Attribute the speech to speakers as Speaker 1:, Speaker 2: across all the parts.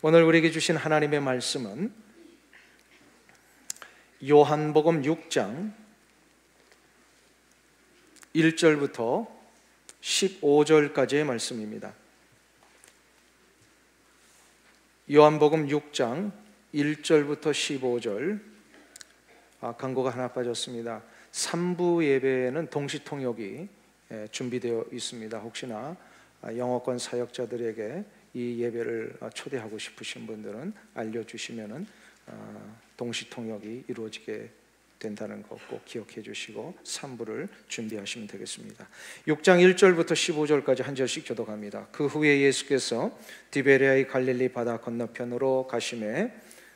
Speaker 1: 오늘 우리에게 주신 하나님의 말씀은 요한복음 6장 1절부터 15절까지의 말씀입니다. 요한복음 6장 1절부터 15절. 광고가 하나 빠졌습니다. 3부 예배는 동시통역이 준비되어 있습니다. 혹시나 영어권 사역자들에게 이 예배를 초대하고 싶으신 분들은 알려주시면은 동시통역이 이루어지게 된다는 것 꼭 기억해 주시고 3부를 준비하시면 되겠습니다. 6장 1절부터 15절까지 한 절씩 교독합니다. 그 후에 예수께서 디베레아의 갈릴리 바다 건너편으로 가시매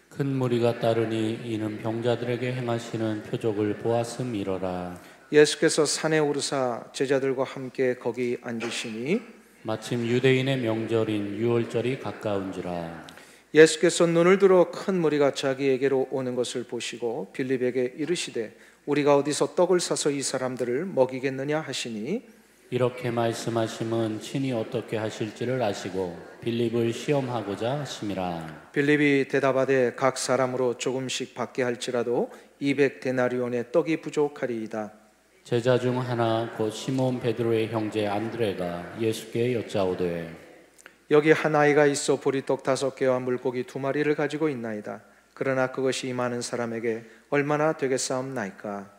Speaker 2: 큰 무리가 따르니 이는 병자들에게 행하시는 표적을 보았음이로라.
Speaker 1: 예수께서 산에 오르사 제자들과 함께 거기 앉으시니
Speaker 2: 마침 유대인의 명절인 유월절이 가까운지라.
Speaker 1: 예수께서 눈을 들어 큰 무리가 자기에게로 오는 것을 보시고 빌립에게 이르시되 우리가 어디서 떡을 사서 이 사람들을 먹이겠느냐 하시니
Speaker 2: 이렇게 말씀하심은 친히 어떻게 하실지를 아시고 빌립을 시험하고자 하심이라.
Speaker 1: 빌립이 대답하되 각 사람으로 조금씩 받게 할지라도 200데나리온의 떡이 부족하리이다.
Speaker 2: 제자 중 하나 곧 시몬 베드로의 형제 안드레가 예수께 여짜오되
Speaker 1: 여기 한 아이가 있어 보리떡 5개와 물고기 2마리를 가지고 있나이다. 그러나 그것이 이 많은 사람에게 얼마나 되겠사옵나이까?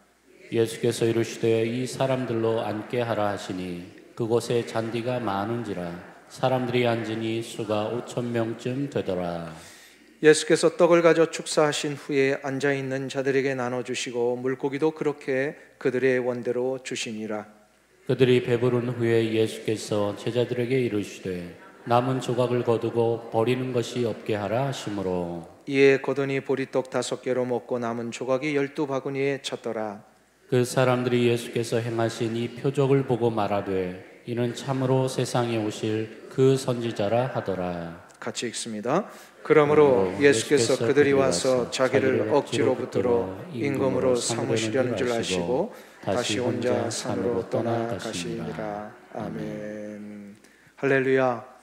Speaker 2: 예수께서 이르시되 이 사람들로 앉게 하라 하시니 그곳에 잔디가 많은지라 사람들이 앉으니 수가 5,000명쯤 되더라.
Speaker 1: 예수께서 떡을 가져 축사하신 후에 앉아있는 자들에게 나눠주시고 물고기도 그렇게 그들의 원대로 주시니라.
Speaker 2: 그들이 배부른 후에 예수께서 제자들에게 이르시되 남은 조각을 거두고 버리는 것이 없게 하라 하시므로
Speaker 1: 이에 거두니 보리떡 5개로 먹고 남은 조각이 12바구니에 찼더라.
Speaker 2: 그 사람들이 예수께서 행하신 이 표적을 보고 말하되 이는 참으로 세상에 오실 그 선지자라 하더라.
Speaker 1: 같이 읽습니다. 그러므로 예수께서 그들이 와서 자기를 억지로 붙들어 임금으로 삼으시려는 줄 아시고 다시 혼자 산으로 떠나가시니라. 아멘. 할렐루야.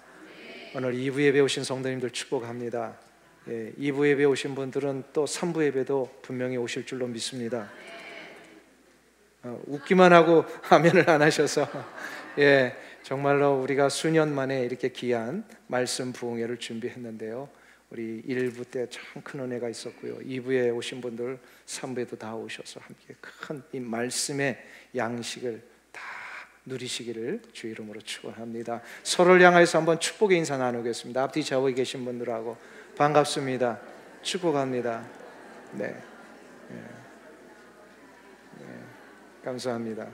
Speaker 1: 오늘 2부 예배 오신 성도님들 축복합니다. 2부 예배 오신 분들은 또 3부 예배도 분명히 오실 줄로 믿습니다. 웃기만 하고 아멘을 안 하셔서 정말로 우리가 수년 만에 이렇게 귀한 말씀 부흥회를 준비했는데요. 우리 1부 때 참 큰 은혜가 있었고요. 2부에 오신 분들 3부에도 다 오셔서 함께 큰 이 말씀의 양식을 다 누리시기를 주 이름으로 축원합니다. 서로를 향해서 한번 축복의 인사 나누겠습니다. 앞뒤 좌우에 계신 분들하고 반갑습니다. 축복합니다. 네. 감사합니다.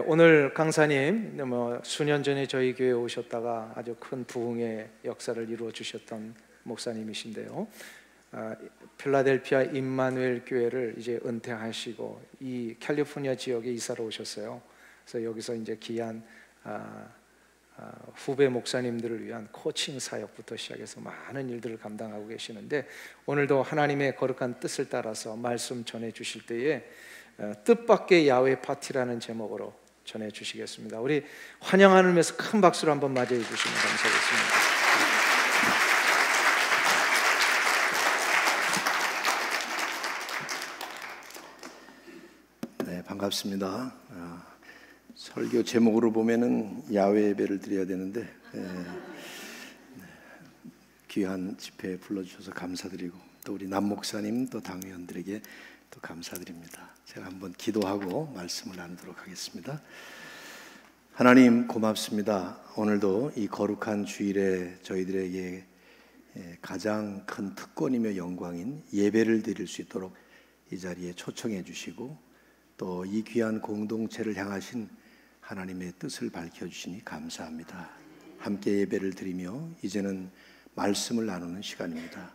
Speaker 1: 오늘 강사님 수년 전에 저희 교회에 오셨다가 아주 큰 부흥의 역사를 이루어 주셨던 목사님이신데요. 필라델피아 임마누엘 교회를 이제 은퇴하시고 이 캘리포니아 지역에 이사를 오셨어요. 그래서 여기서 이제 귀한 후배 목사님들을 위한 코칭 사역부터 시작해서 많은 일들을 감당하고 계시는데 오늘도 하나님의 거룩한 뜻을 따라서 말씀 전해 주실 때에 뜻밖의 야외 파티라는 제목으로 전해 주시겠습니다. 우리 환영하는 의미에서 큰 박수로 한번 맞이해 주시면 감사하겠습니다.
Speaker 3: 네, 반갑습니다. 설교 제목으로 보면은 야외 예배를 드려야 되는데 귀한 집회에 불러주셔서 감사드리고 또 우리 남 목사님 또 당회원들에게 또 감사드립니다. 제가 한번 기도하고 말씀을 나누도록 하겠습니다. 하나님 고맙습니다. 오늘도 이 거룩한 주일에 저희들에게 가장 큰 특권이며 영광인 예배를 드릴 수 있도록 이 자리에 초청해 주시고 또 이 귀한 공동체를 향하신 하나님의 뜻을 밝혀주시니 감사합니다. 함께 예배를 드리며 이제는 말씀을 나누는 시간입니다.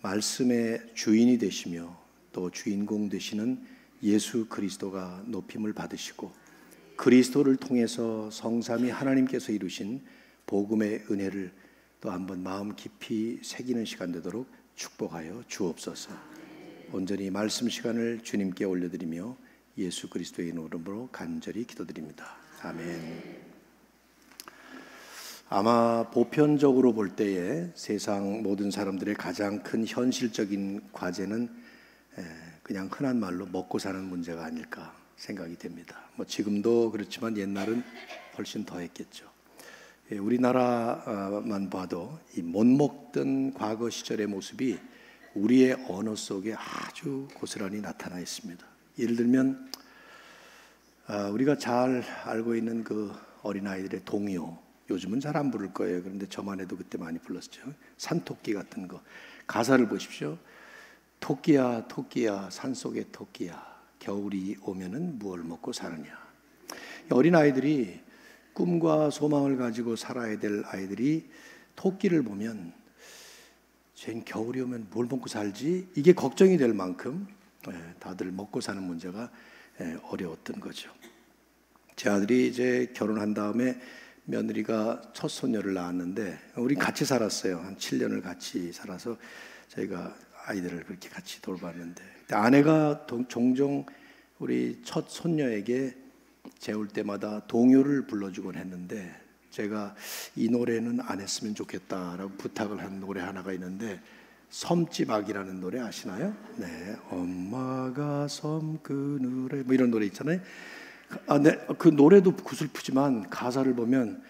Speaker 3: 말씀의 주인이 되시며 또 주인공 되시는 예수 그리스도가 높임을 받으시고 그리스도를 통해서 성삼위 하나님께서 이루신 복음의 은혜를 또 한번 마음 깊이 새기는 시간 되도록 축복하여 주옵소서. 온전히 말씀 시간을 주님께 올려드리며 예수 그리스도의 이름으로 간절히 기도드립니다. 아멘. 아마 보편적으로 볼 때에 세상 모든 사람들의 가장 큰 현실적인 과제는 그냥 흔한 말로 먹고 사는 문제가 아닐까 생각이 됩니다. 뭐 지금도 그렇지만 옛날은 훨씬 더 했겠죠. 우리나라만 봐도 이 못 먹던 과거 시절의 모습이 우리의 언어 속에 아주 고스란히 나타나 있습니다. 예를 들면 우리가 잘 알고 있는 그 어린아이들의 동요, 요즘은 잘 안 부를 거예요. 그런데 저만 해도 그때 많이 불렀죠. 산토끼 같은 거. 가사를 보십시오. 토끼야 토끼야 산속의 토끼야 겨울이 오면은 무얼 먹고 사느냐. 어린아이들이 꿈과 소망을 가지고 살아야 될 아이들이 토끼를 보면 쟨 겨울이 오면 뭘 먹고 살지? 이게 걱정이 될 만큼 다들 먹고 사는 문제가 어려웠던 거죠. 제 아들이 이제 결혼한 다음에 며느리가 첫 손녀를 낳았는데 우리 같이 살았어요. 한 7년을 같이 살아서 저희가 아이들을 그렇게 같이 돌봤는데 아내가 종종 우리 첫 손녀에게 재울 때마다 동요를 불러주곤 했는데 제가 이 노래는 안 했으면 좋겠다라고 부탁을 한 노래 하나가 있는데 섬지박이라는 노래 아시나요? 네, 엄마가 섬 그늘에 뭐 이런 노래 있잖아요. 네, 그 노래도 구슬프지만 가사를 보면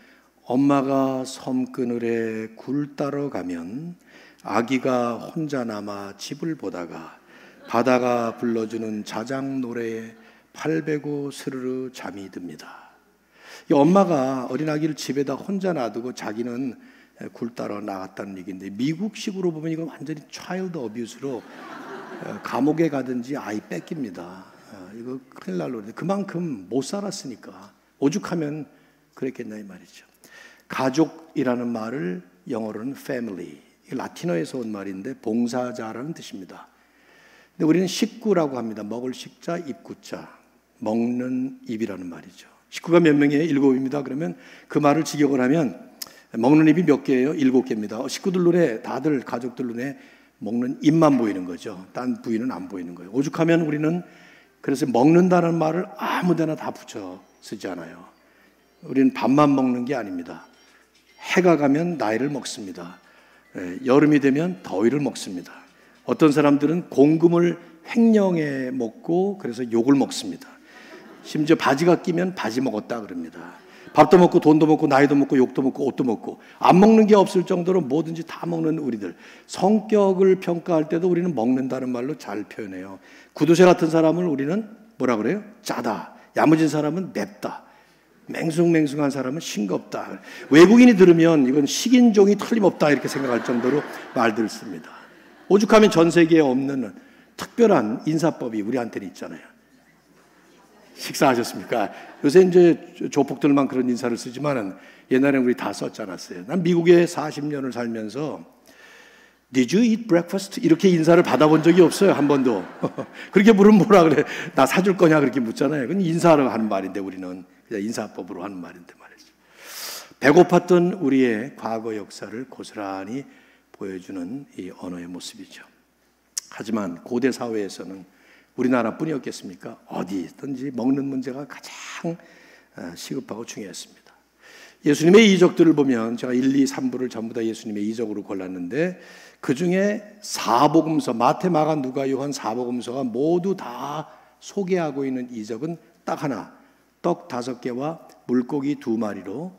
Speaker 3: 엄마가 섬 그늘에 굴 따러 가면 아기가 혼자 남아 집을 보다가 바다가 불러주는 자작 노래에 팔 베고 스르르 잠이 듭니다. 이 엄마가 어린아기를 집에다 혼자 놔두고 자기는 굴 따러 나갔다는 얘기인데 미국식으로 보면 이건 완전히 차일드 어뷰스로 감옥에 가든지 아이 뺏깁니다. 이거 큰일 날 노래인데 그만큼 못 살았으니까 오죽하면 그랬겠나 이 말이죠. 가족이라는 말을 영어로는 family, 라틴어에서 온 말인데 봉사자라는 뜻입니다. 근데 우리는 식구라고 합니다. 먹을 식자, 입구자, 먹는 입이라는 말이죠. 식구가 몇 명이에요? 7입니다. 그러면 그 말을 직역을 하면 먹는 입이 몇 개예요? 7개입니다. 식구들 눈에 다들 가족들 눈에 먹는 입만 보이는 거죠. 딴 부위는 안 보이는 거예요. 오죽하면 우리는 그래서 먹는다는 말을 아무데나 다 붙여 쓰지 않아요. 우리는 밥만 먹는 게 아닙니다. 해가 가면 나이를 먹습니다. 여름이 되면 더위를 먹습니다. 어떤 사람들은 공금을 횡령해 먹고 그래서 욕을 먹습니다. 심지어 바지가 끼면 바지 먹었다 그럽니다. 밥도 먹고 돈도 먹고 나이도 먹고 욕도 먹고 옷도 먹고 안 먹는 게 없을 정도로 뭐든지 다 먹는 우리들. 성격을 평가할 때도 우리는 먹는다는 말로 잘 표현해요. 구두쇠 같은 사람을 우리는 뭐라 그래요? 짜다. 야무진 사람은 맵다. 맹숭맹숭한 사람은 싱겁다. 외국인이 들으면 이건 식인종이 틀림없다 이렇게 생각할 정도로 말들 씁니다. 오죽하면 전 세계에 없는 특별한 인사법이 우리한테는 있잖아요. 식사하셨습니까? 요새 이제 조폭들만 그런 인사를 쓰지만은 옛날에는 우리 다 썼지 않았어요. 난 미국에 40년을 살면서 Did you eat breakfast? 이렇게 인사를 받아본 적이 없어요. 한 번도. 그렇게 물으면 뭐라 그래? 나 사줄 거냐? 그렇게 묻잖아요. 그건 인사를 하는 말인데 우리는 그냥 인사법으로 하는 말인데 말이죠. 배고팠던 우리의 과거 역사를 고스란히 보여주는 이 언어의 모습이죠. 하지만 고대 사회에서는 우리나라뿐이었겠습니까? 어디든지 먹는 문제가 가장 시급하고 중요했습니다. 예수님의 이적들을 보면 제가 1, 2, 3부를 전부 다 예수님의 이적으로 골랐는데 그 중에 사복음서, 마태, 마가, 누가, 요한 사복음서가 모두 다 소개하고 있는 이적은 딱 하나, 떡 5개와 물고기 2마리로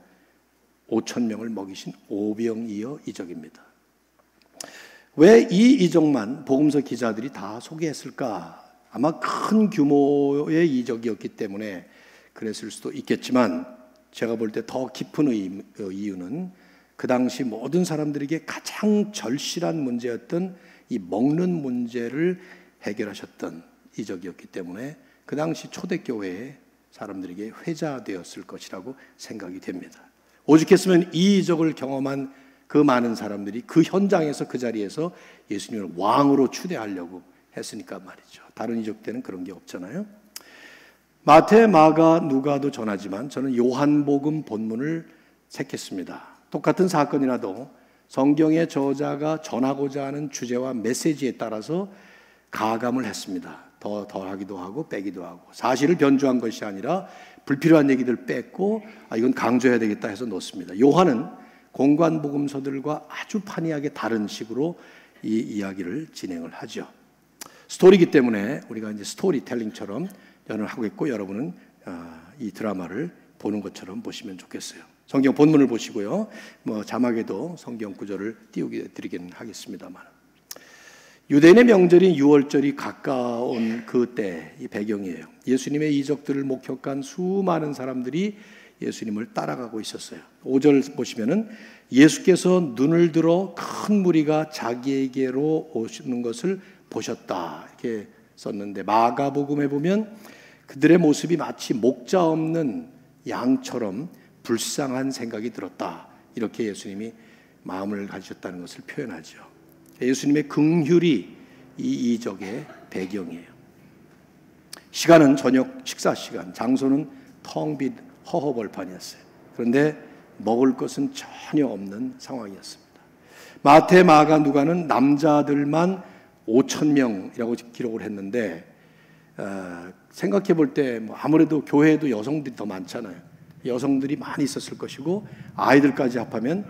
Speaker 3: 5,000명을 먹이신 오병이어 이적입니다. 왜 이 이적만 복음서 기자들이 다 소개했을까? 아마 큰 규모의 이적이었기 때문에 그랬을 수도 있겠지만 제가 볼 때 더 깊은 이유는 그 당시 모든 사람들에게 가장 절실한 문제였던 이 먹는 문제를 해결하셨던 이적이었기 때문에 그 당시 초대교회의 사람들에게 회자되었을 것이라고 생각이 됩니다. 오죽했으면 이 이적을 경험한 그 많은 사람들이 그 현장에서 그 자리에서 예수님을 왕으로 추대하려고 했으니까 말이죠. 다른 이적 때는 그런 게 없잖아요. 마태, 마가, 누가도 전하지만 저는 요한복음 본문을 택했습니다. 똑같은 사건이라도 성경의 저자가 전하고자 하는 주제와 메시지에 따라서 가감을 했습니다. 더하기도 하고 빼기도 하고 사실을 변주한 것이 아니라 불필요한 얘기들 뺐고 이건 강조해야 되겠다 해서 놓습니다. 요한은 공관복음서들과 아주 판이하게 다른 식으로 이 이야기를 진행을 하죠. 스토리이기 때문에 우리가 이제 스토리텔링처럼 연을 하고 있고, 여러분은 이 드라마를 보는 것처럼 보시면 좋겠어요. 성경 본문을 보시고요. 자막에도 성경 구절을 띄워드리긴 하겠습니다만, 유대인의 명절인 유월절이 가까운 그때 이 배경이에요. 예수님의 이적들을 목격한 수많은 사람들이 예수님을 따라가고 있었어요. 5절 보시면은 예수께서 눈을 들어 큰 무리가 자기에게로 오시는 것을 보셨다 이렇게 썼는데, 마가복음에 보면 그들의 모습이 마치 목자 없는 양처럼 불쌍한 생각이 들었다 이렇게 예수님이 마음을 가지셨다는 것을 표현하죠. 예수님의 긍휼이 이 이적의 배경이에요. 시간은 저녁 식사 시간, 장소는 텅 빈 허허벌판이었어요. 그런데 먹을 것은 전혀 없는 상황이었습니다. 마태, 마가, 누가는 남자들만 5,000명이라고 기록을 했는데, 생각해 볼 때 아무래도 교회에도 여성들이 더 많잖아요. 여성들이 많이 있었을 것이고, 아이들까지 합하면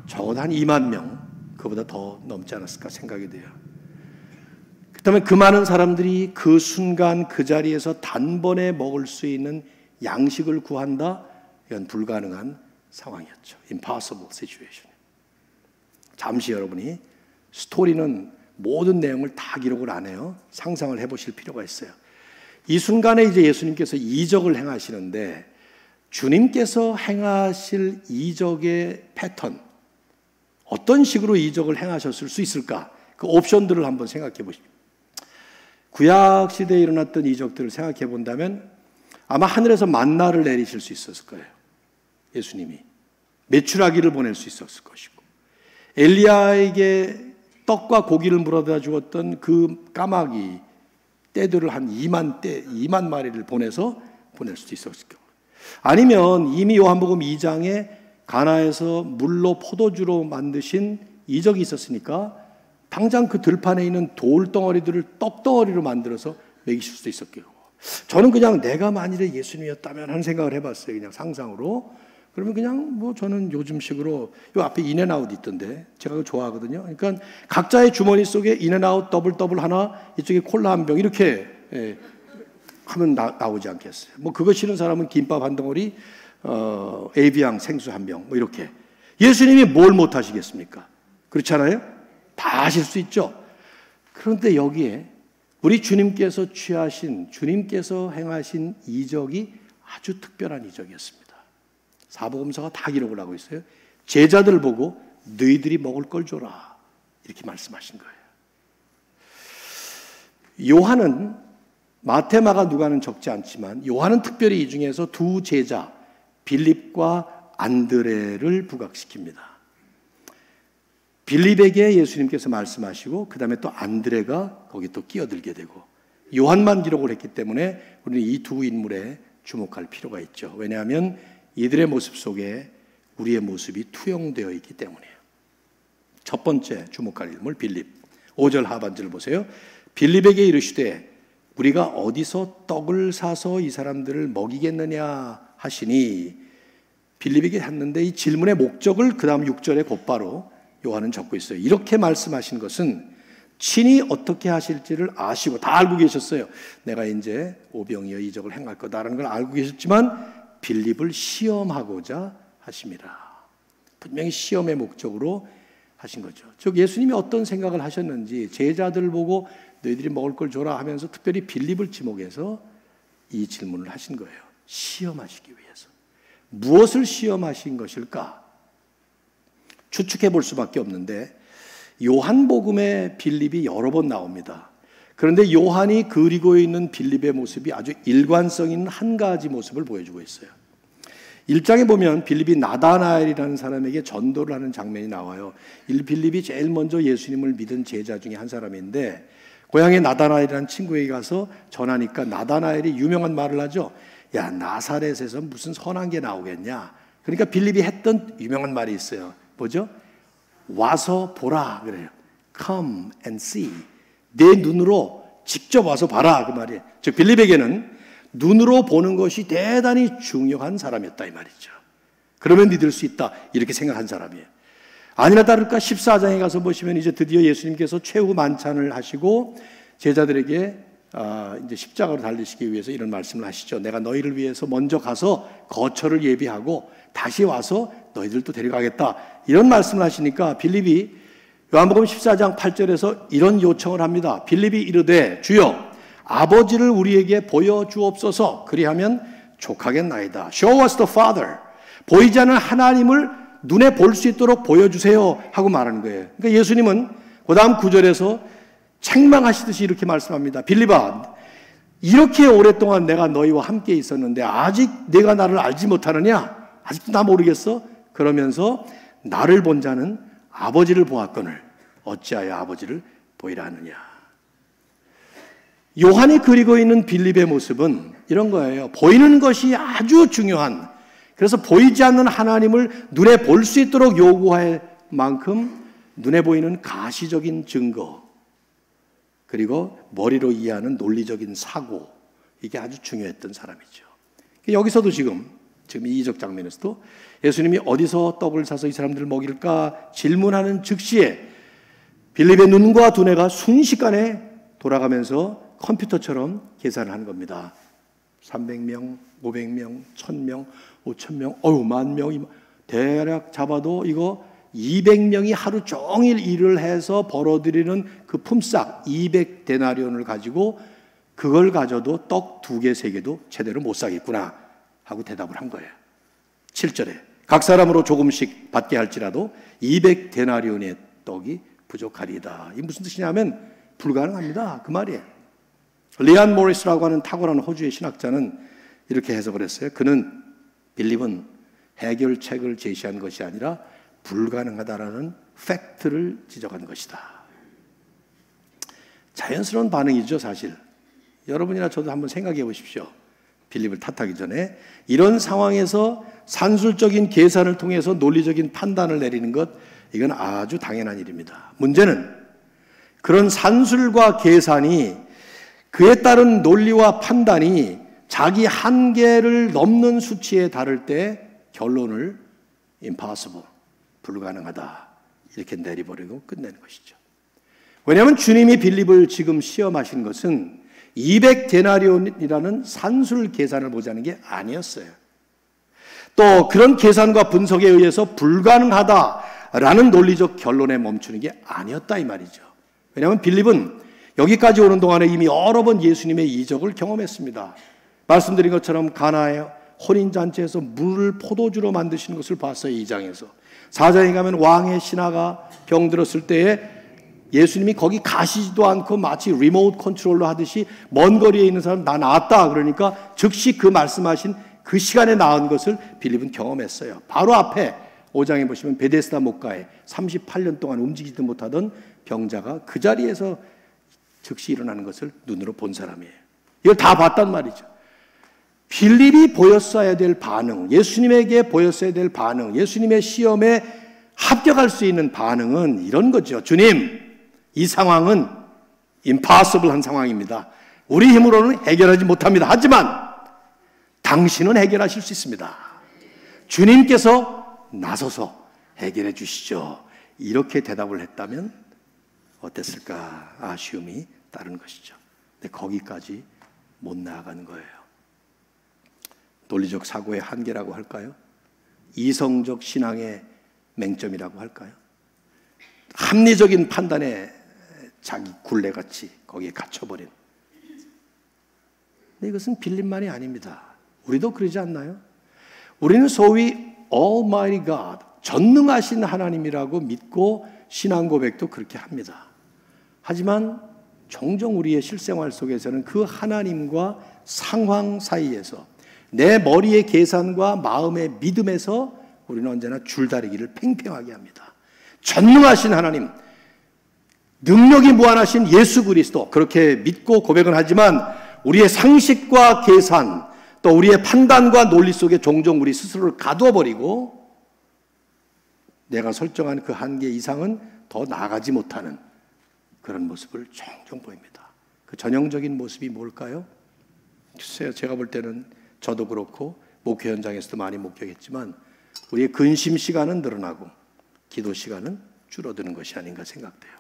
Speaker 3: 적어도 한 2만 명, 그보다 더 넘지 않았을까 생각이 돼요. 그렇다면 그 많은 사람들이 그 순간 그 자리에서 단번에 먹을 수 있는 양식을 구한다? 이건 불가능한 상황이었죠. Impossible situation. 잠시 여러분이 스토리는 모든 내용을 다 기록을 안 해요. 상상을 해보실 필요가 있어요. 이 순간에 이제 예수님께서 이적을 행하시는데, 주님께서 행하실 이적의 패턴, 어떤 식으로 이적을 행하셨을 수 있을까? 그 옵션들을 한번 생각해 보십시오. 구약 시대에 일어났던 이적들을 생각해 본다면 아마 하늘에서 만나를 내리실 수 있었을 거예요. 예수님이 메추라기를 보낼 수 있었을 것이고, 엘리야에게 떡과 고기를 물어다 주었던 그 까마귀 떼들을 한 2만 마리를 보내서 보낼 수도 있었을 거고, 아니면 이미 요한복음 2장에 가나에서 물로 포도주로 만드신 이적이 있었으니까 당장 그 들판에 있는 돌덩어리들을 떡덩어리로 만들어서 먹이실 수도 있었고요. 저는 그냥 내가 만일에 예수님이었다면 하는 생각을 해봤어요. 그냥 상상으로. 그러면 그냥 저는 요즘식으로 요 앞에 인앤아웃 있던데 제가 그거 좋아하거든요. 그러니까 각자의 주머니 속에 인앤아웃 더블 하나, 이쪽에 콜라 한 병 이렇게 하면 나오지 않겠어요. 그거 싫은 사람은 김밥 한 덩어리, 에비앙 생수 한 병 이렇게. 예수님이 뭘 못하시겠습니까? 그렇잖아요? 다 하실 수 있죠. 그런데 여기에 우리 주님께서 주님께서 행하신 이적이 아주 특별한 이적이었습니다. 사복음서가 다 기록을 하고 있어요. 제자들 보고 너희들이 먹을 걸 줘라 이렇게 말씀하신 거예요. 요한은 마태, 마가, 누가는 적지 않지만 요한은 특별히 이 중에서 두 제자 빌립과 안드레를 부각시킵니다. 빌립에게 예수님께서 말씀하시고 그 다음에 또 안드레가 거기 또 끼어들게 되고, 요한만 기록을 했기 때문에 우리는 이 두 인물에 주목할 필요가 있죠. 왜냐하면 이들의 모습 속에 우리의 모습이 투영되어 있기 때문이에요. 첫 번째 주목할 인물 빌립. 5절 하반절을 보세요. 빌립에게 이르시되 우리가 어디서 떡을 사서 이 사람들을 먹이겠느냐 하시니, 빌립에게 했는데 이 질문의 목적을 그 다음 6절에 곧바로 요한은 적고 있어요. 이렇게 말씀하신 것은 친히 어떻게 하실지를 아시고 다 알고 계셨어요. 내가 이제 오병이어 이적을 행할 거다라는 걸 알고 계셨지만 빌립을 시험하고자 하심이라. 분명히 시험의 목적으로 하신 거죠. 즉 예수님이 어떤 생각을 하셨는지 제자들 보고 너희들이 먹을 걸 줘라 하면서 특별히 빌립을 지목해서 이 질문을 하신 거예요. 시험하시기 위해서. 무엇을 시험하신 것일까? 추측해 볼 수밖에 없는데 요한복음에 빌립이 여러 번 나옵니다. 그런데 요한이 그리고 있는 빌립의 모습이 아주 일관성 있는 한 가지 모습을 보여주고 있어요. 1장에 보면 빌립이 나다나엘이라는 사람에게 전도를 하는 장면이 나와요. 빌립이 제일 먼저 예수님을 믿은 제자 중에 한 사람인데, 고향에 나다나엘이라는 친구에게 가서 전하니까 나다나엘이 유명한 말을 하죠. 야, 나사렛에서 무슨 선한 게 나오겠냐. 그러니까 빌립이 했던 유명한 말이 있어요. 뭐죠? 와서 보라 그래요. Come and see. 내 눈으로 직접 와서 봐라 그 말이에요. 즉 빌립에게는 눈으로 보는 것이 대단히 중요한 사람이었다 이 말이죠. 그러면 믿을 수 있다. 이렇게 생각한 사람이에요. 아니나 다를까 14장에 가서 보시면 이제 드디어 예수님께서 최후 만찬을 하시고 제자들에게 이제 십자가로 달리시기 위해서 이런 말씀을 하시죠. 내가 너희를 위해서 먼저 가서 거처를 예비하고 다시 와서 너희들도 데려가겠다. 이런 말씀을 하시니까 빌립이 요한복음 14장 8절에서 이런 요청을 합니다. 빌립이 이르되 주여 아버지를 우리에게 보여주옵소서. 그리하면 족하겠나이다. Show us the Father. 보이지 않는 하나님을 눈에 볼 수 있도록 보여주세요 하고 말하는 거예요. 그러니까 예수님은 그 다음 9절에서 책망하시듯이 이렇게 말씀합니다. 빌립아, 이렇게 오랫동안 내가 너희와 함께 있었는데 아직 내가 나를 알지 못하느냐? 아직도 나 모르겠어? 그러면서 나를 본 자는 아버지를 보았거늘 어찌하여 아버지를 보이라 하느냐. 요한이 그리고 있는 빌립의 모습은 이런 거예요. 보이는 것이 아주 중요한, 그래서 보이지 않는 하나님을 눈에 볼 수 있도록 요구할 만큼 눈에 보이는 가시적인 증거, 그리고 머리로 이해하는 논리적인 사고, 이게 아주 중요했던 사람이죠. 여기서도 지금 이 이적 장면에서도 예수님이 어디서 떡을 사서 이 사람들을 먹일까 질문하는 즉시에 빌립의 눈과 두뇌가 순식간에 돌아가면서 컴퓨터처럼 계산을 하는 겁니다. 300명, 500명, 1000명, 5000명, 10,000명, 대략 잡아도 이거 200명이 하루 종일 일을 해서 벌어들이는 그 품삯 200데나리온을 가지고 그걸 가져도 떡 2개, 3개도 제대로 못 사겠구나 하고 대답을 한 거예요. 7절에 각 사람으로 조금씩 받게 할지라도 200데나리온의 떡이 부족하리이다. 이게 무슨 뜻이냐면 불가능합니다. 그 말이에요. 리안 모리스라고 하는 탁월한 호주의 신학자는 이렇게 해석을 했어요. 그는 빌립은 해결책을 제시한 것이 아니라 불가능하다라는 팩트를 지적한 것이다. 자연스러운 반응이죠, 사실. 여러분이나 저도 한번 생각해 보십시오. 빌립을 탓하기 전에 이런 상황에서 산술적인 계산을 통해서 논리적인 판단을 내리는 것, 이건 아주 당연한 일입니다. 문제는 그런 산술과 계산이, 그에 따른 논리와 판단이 자기 한계를 넘는 수치에 달할 때 결론을 impossible, 불가능하다 이렇게 내리버리고 끝내는 것이죠. 왜냐하면 주님이 빌립을 지금 시험하신 것은 200데나리온이라는 산술 계산을 보자는 게 아니었어요. 또 그런 계산과 분석에 의해서 불가능하다라는 논리적 결론에 멈추는 게 아니었다 이 말이죠. 왜냐하면 빌립은 여기까지 오는 동안에 이미 여러 번 예수님의 이적을 경험했습니다. 말씀드린 것처럼 가나의 혼인잔치에서 물을 포도주로 만드시는 것을 봤어요. 2장에서. 4장에 가면 왕의 신하가 병들었을 때에 예수님이 거기 가시지도 않고 마치 리모트 컨트롤로 하듯이 먼 거리에 있는 사람 나 나았다 그러니까 즉시 그 말씀하신 그 시간에 나은 것을 빌립은 경험했어요. 바로 앞에 5장에 보시면 베데스다 목가에 38년 동안 움직이지도 못하던 병자가 그 자리에서 즉시 일어나는 것을 눈으로 본 사람이에요. 이걸 다 봤단 말이죠. 빌립이 보였어야 될 반응, 예수님에게 보였어야 될 반응, 예수님의 시험에 합격할 수 있는 반응은 이런 거죠. 주님, 이 상황은 impossible한 상황입니다. 우리 힘으로는 해결하지 못합니다. 하지만 당신은 해결하실 수 있습니다. 주님께서 나서서 해결해 주시죠. 이렇게 대답을 했다면 어땠을까? 아쉬움이 따른 것이죠. 근데 거기까지 못 나아가는 거예요. 논리적 사고의 한계라고 할까요? 이성적 신앙의 맹점이라고 할까요? 합리적인 판단에 자기 굴레같이 거기에 갇혀버린. 근데 이것은 빌립만이 아닙니다. 우리도 그러지 않나요? 우리는 소위 Almighty God, 전능하신 하나님이라고 믿고 신앙 고백도 그렇게 합니다. 하지만 종종 우리의 실생활 속에서는 그 하나님과 상황 사이에서 내 머리의 계산과 마음의 믿음에서 우리는 언제나 줄다리기를 팽팽하게 합니다. 전능하신 하나님, 능력이 무한하신 예수 그리스도, 그렇게 믿고 고백은 하지만 우리의 상식과 계산, 또 우리의 판단과 논리 속에 종종 우리 스스로를 가두어 버리고 내가 설정한 그 한계 이상은 더 나아가지 못하는 그런 모습을 종종 보입니다. 그 전형적인 모습이 뭘까요? 글쎄요, 제가 볼 때는 저도 그렇고 목회 현장에서도 많이 목격했지만 우리의 근심 시간은 늘어나고 기도 시간은 줄어드는 것이 아닌가 생각돼요.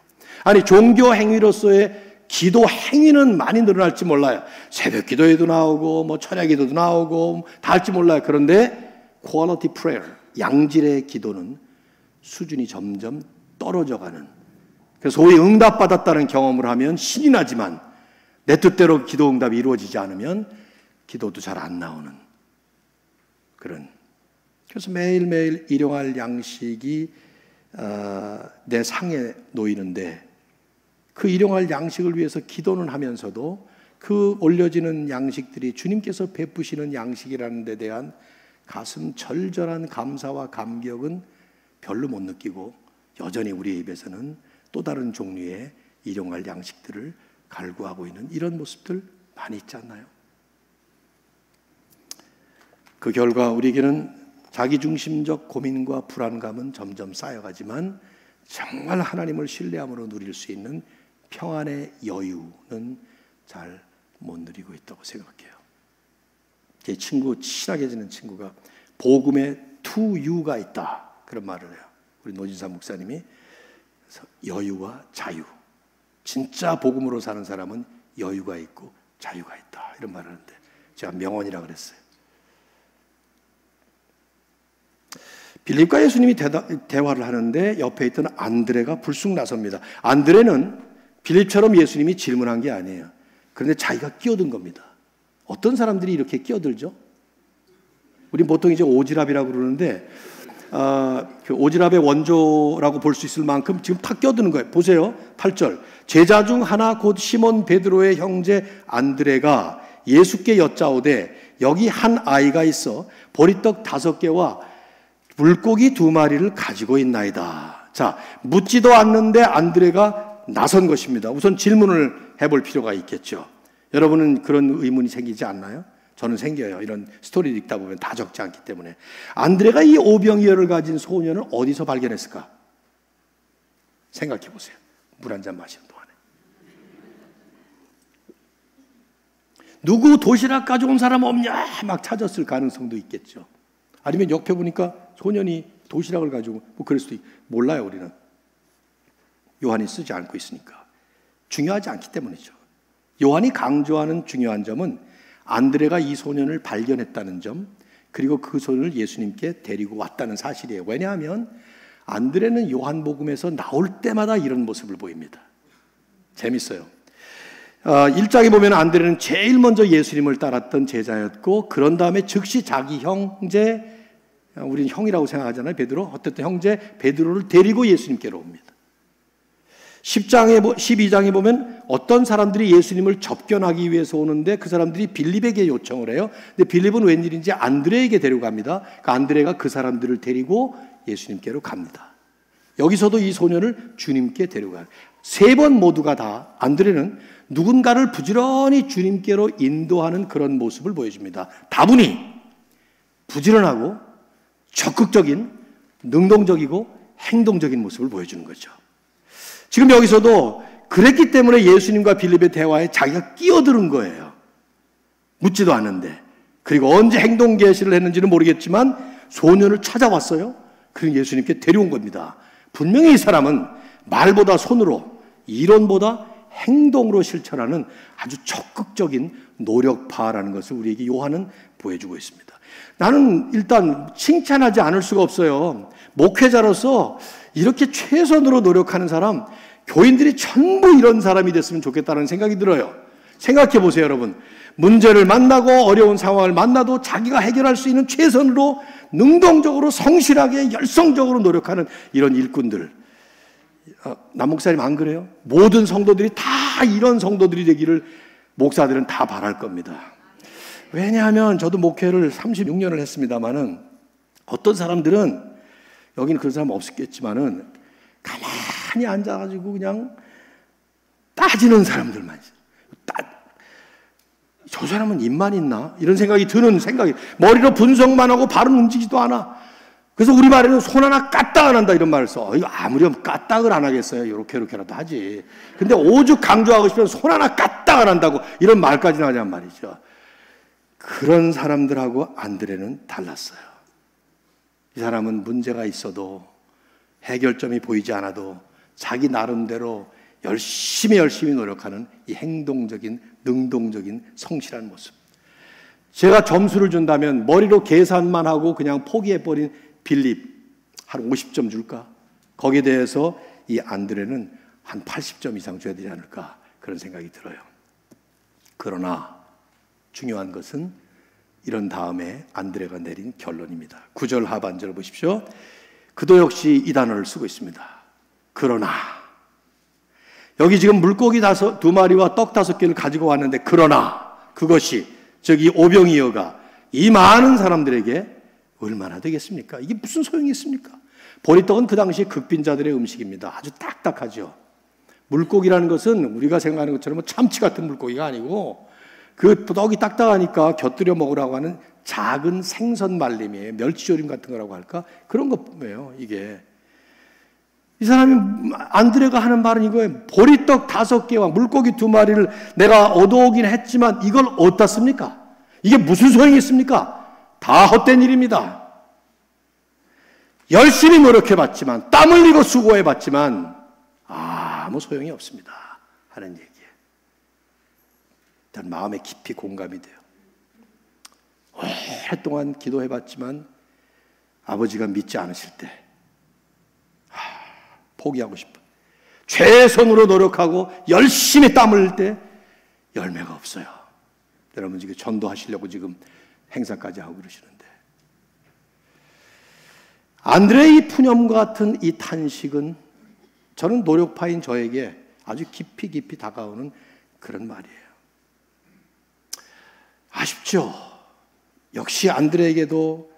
Speaker 3: 아니, 종교 행위로서의 기도 행위는 많이 늘어날지 몰라요. 새벽 기도에도 나오고 뭐 철야 기도도 나오고 다 할지 몰라요. 그런데 quality prayer, 양질의 기도는 수준이 점점 떨어져가는, 그래서 소위 응답받았다는 경험을 하면 신이 나지만 내 뜻대로 기도 응답이 이루어지지 않으면 기도도 잘 안 나오는 그런. 그래서 매일매일 일용할 양식이 내 상에 놓이는데 그 일용할 양식을 위해서 기도는 하면서도 그 올려지는 양식들이 주님께서 베푸시는 양식이라는 데 대한 가슴 절절한 감사와 감격은 별로 못 느끼고 여전히 우리의 입에서는 또 다른 종류의 일용할 양식들을 갈구하고 있는 이런 모습들 많이 있지 않나요? 그 결과 우리에게는 자기중심적 고민과 불안감은 점점 쌓여가지만 정말 하나님을 신뢰함으로 누릴 수 있는 평안의 여유는 잘 못 누리고 있다고 생각해요. 제 친구, 친하게 지낸 친구가 복음에 투 유가 있다 그런 말을 해요. 우리 노진사 목사님이. 그래서 여유와 자유, 진짜 복음으로 사는 사람은 여유가 있고 자유가 있다 이런 말을 하는데 제가 명언이라 그랬어요. 빌립과 예수님이 대화를 하는데 옆에 있던 안드레가 불쑥 나섭니다. 안드레는 빌립처럼 예수님이 질문한 게 아니에요. 그런데 자기가 끼어든 겁니다. 어떤 사람들이 이렇게 끼어들죠? 우리 보통 이제 오지랖이라고 그러는데 그 오지랖의 원조라고 볼 수 있을 만큼 지금 탁 끼어드는 거예요. 보세요. 8절. 제자 중 하나 곧 시몬 베드로의 형제 안드레가 예수께 여짜오되 여기 한 아이가 있어 보리떡 5개와 물고기 2마리를 가지고 있나이다. 자, 묻지도 않는데 안드레가 나선 것입니다. 우선 질문을 해볼 필요가 있겠죠. 여러분은 그런 의문이 생기지 않나요? 저는 생겨요. 이런 스토리를 읽다 보면 다 적지 않기 때문에. 안드레가 이 오병이어를 가진 소년을 어디서 발견했을까? 생각해 보세요. 물 한 잔 마시는 동안에. 누구 도시락 가져온 사람 없냐? 막 찾았을 가능성도 있겠죠. 아니면 옆에 보니까 소년이 도시락을 가지고 뭐 그럴 수도 몰라요. 우리는 요한이 쓰지 않고 있으니까. 중요하지 않기 때문이죠. 요한이 강조하는 중요한 점은 안드레가 이 소년을 발견했다는 점, 그리고 그 소년을 예수님께 데리고 왔다는 사실이에요. 왜냐하면 안드레는 요한복음에서 나올 때마다 이런 모습을 보입니다. 재밌어요. 1장에 보면 안드레는 제일 먼저 예수님을 따랐던 제자였고, 그런 다음에 즉시 자기 형제, 우리는 형이라고 생각하잖아요. 베드로. 어쨌든 형제 베드로를 데리고 예수님께로 옵니다. 12장에 보면 어떤 사람들이 예수님을 접견하기 위해서 오는데 그 사람들이 빌립에게 요청을 해요. 근데 빌립은 웬일인지 안드레에게 데려갑니다. 그 안드레가 그 사람들을 데리고 예수님께로 갑니다. 여기서도 이 소년을 주님께 데려가요. 3번 모두가 다 안드레는 누군가를 부지런히 주님께로 인도하는 그런 모습을 보여줍니다. 다분히 부지런하고 적극적인, 능동적이고 행동적인 모습을 보여주는 거죠. 지금 여기서도 그랬기 때문에 예수님과 빌립의 대화에 자기가 끼어드는 거예요. 묻지도 않는데. 그리고 언제 행동 개시를 했는지는 모르겠지만 소년을 찾아왔어요. 그리고 예수님께 데려온 겁니다. 분명히 이 사람은 말보다 손으로, 이론보다 행동으로 실천하는 아주 적극적인 노력파라는 것을 우리에게 요한은 보여주고 있습니다. 나는 일단 칭찬하지 않을 수가 없어요. 목회자로서 이렇게 최선으로 노력하는 사람, 교인들이 전부 이런 사람이 됐으면 좋겠다는 생각이 들어요. 생각해 보세요, 여러분. 문제를 만나고 어려운 상황을 만나도 자기가 해결할 수 있는 최선으로 능동적으로 성실하게 열성적으로 노력하는 이런 일꾼들. 남 목사님 안 그래요? 모든 성도들이 다 이런 성도들이 되기를 목사들은 다 바랄 겁니다. 왜냐하면 저도 목회를 36년을 했습니다마는 어떤 사람들은, 여기는 그런 사람 없었겠지만은 가만히 앉아가지고 그냥 따지는 사람들만 있어요. 저 사람은 입만 있나? 이런 생각이 드는 생각이, 머리로 분석만 하고 발은 움직이지도 않아. 그래서 우리말에는 손 하나 까딱 안 한다 이런 말을 써. 이거 아무렴 까딱을 안 하겠어요. 이렇게라도 하지. 근데 오죽 강조하고 싶으면 손 하나 까딱 안 한다고 이런 말까지 하냔 말이죠. 그런 사람들하고 안드레는 달랐어요. 이 사람은 문제가 있어도 해결점이 보이지 않아도 자기 나름대로 열심히 노력하는 이 행동적인, 능동적인 성실한 모습. 제가 점수를 준다면 머리로 계산만 하고 그냥 포기해버린 빌립 한 50점 줄까? 거기에 대해서 이 안드레는 한 80점 이상 줘야 되지 않을까? 그런 생각이 들어요. 그러나 중요한 것은 이런 다음에 안드레가 내린 결론입니다. 9절 하반절을 보십시오. 그도 역시 이 단어를 쓰고 있습니다. 그러나 여기 지금 물고기 2마리와 떡 5개를 가지고 왔는데 그러나 그것이 저기 오병이어가 이 많은 사람들에게 얼마나 되겠습니까? 이게 무슨 소용이 있습니까? 보리떡은 그 당시에 극빈자들의 음식입니다. 아주 딱딱하죠. 물고기라는 것은 우리가 생각하는 것처럼 참치 같은 물고기가 아니고 그 떡이 딱딱하니까 곁들여 먹으라고 하는 작은 생선 말림이에요. 멸치조림 같은 거라고 할까? 그런 거예요, 이게. 이 사람이, 안드레가 하는 말은 이거예요. 보리떡 5개와 물고기 2마리를 내가 얻어오긴 했지만 이걸 어디다 씁니까? 이게 무슨 소용이 있습니까? 다 헛된 일입니다. 열심히 노력해봤지만, 땀 흘리고 수고해봤지만 아무 소용이 없습니다 하는 얘기예요. 일단 마음에 깊이 공감이 돼요. 오랫동안 기도해봤지만 아버지가 믿지 않으실 때 포기하고 싶어. 최선으로 노력하고 열심히 땀 흘릴 때 열매가 없어요. 여러분 지금 전도하시려고 지금 행사까지 하고 그러시는데, 안드레의 푸념과 같은 이 탄식은 저는 노력파인 저에게 아주 깊이 다가오는 그런 말이에요. 아쉽죠? 역시 안드레에게도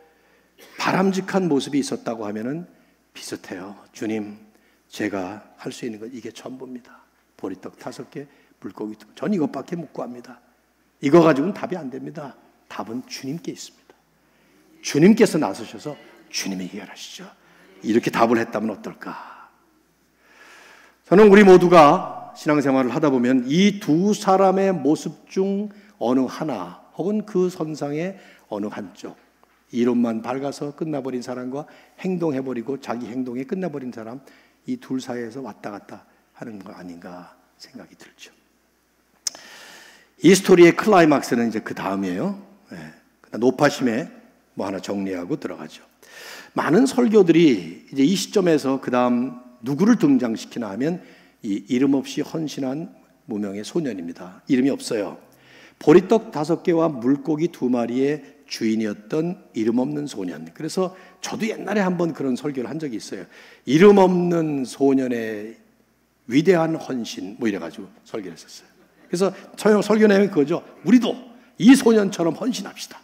Speaker 3: 바람직한 모습이 있었다고 하면은 비슷해요. 주님, 제가 할 수 있는 건 이게 전부입니다. 보리떡 5개, 물고기 2개. 전 이것밖에 못 구합니다. 이거 가지고는 답이 안 됩니다. 답은 주님께 있습니다. 주님께서 나서셔서 주님이 해결하시죠. 이렇게 답을 했다면 어떨까? 저는 우리 모두가 신앙생활을 하다 보면 이 두 사람의 모습 중 어느 하나 혹은 그 선상의 어느 한쪽, 이론만 밝아서 끝나버린 사람과 행동해버리고 자기 행동에 끝나버린 사람, 이 둘 사이에서 왔다 갔다 하는 거 아닌가 생각이 들죠. 이 스토리의 클라이막스는 이제 그 다음이에요. 네. 노파심에 뭐 하나 정리하고 들어가죠. 많은 설교들이 이제 이 시점에서 그 다음 누구를 등장시키나 하면 이 이름 없이 헌신한 무명의 소년입니다. 이름이 없어요. 보리떡 5개와 물고기 2마리의 주인이었던 이름 없는 소년. 그래서 저도 옛날에 한번 그런 설교를 한 적이 있어요. 이름 없는 소년의 위대한 헌신 뭐 이래가지고 설교를 했었어요. 그래서 설교 내용이 그거죠. 우리도 이 소년처럼 헌신합시다.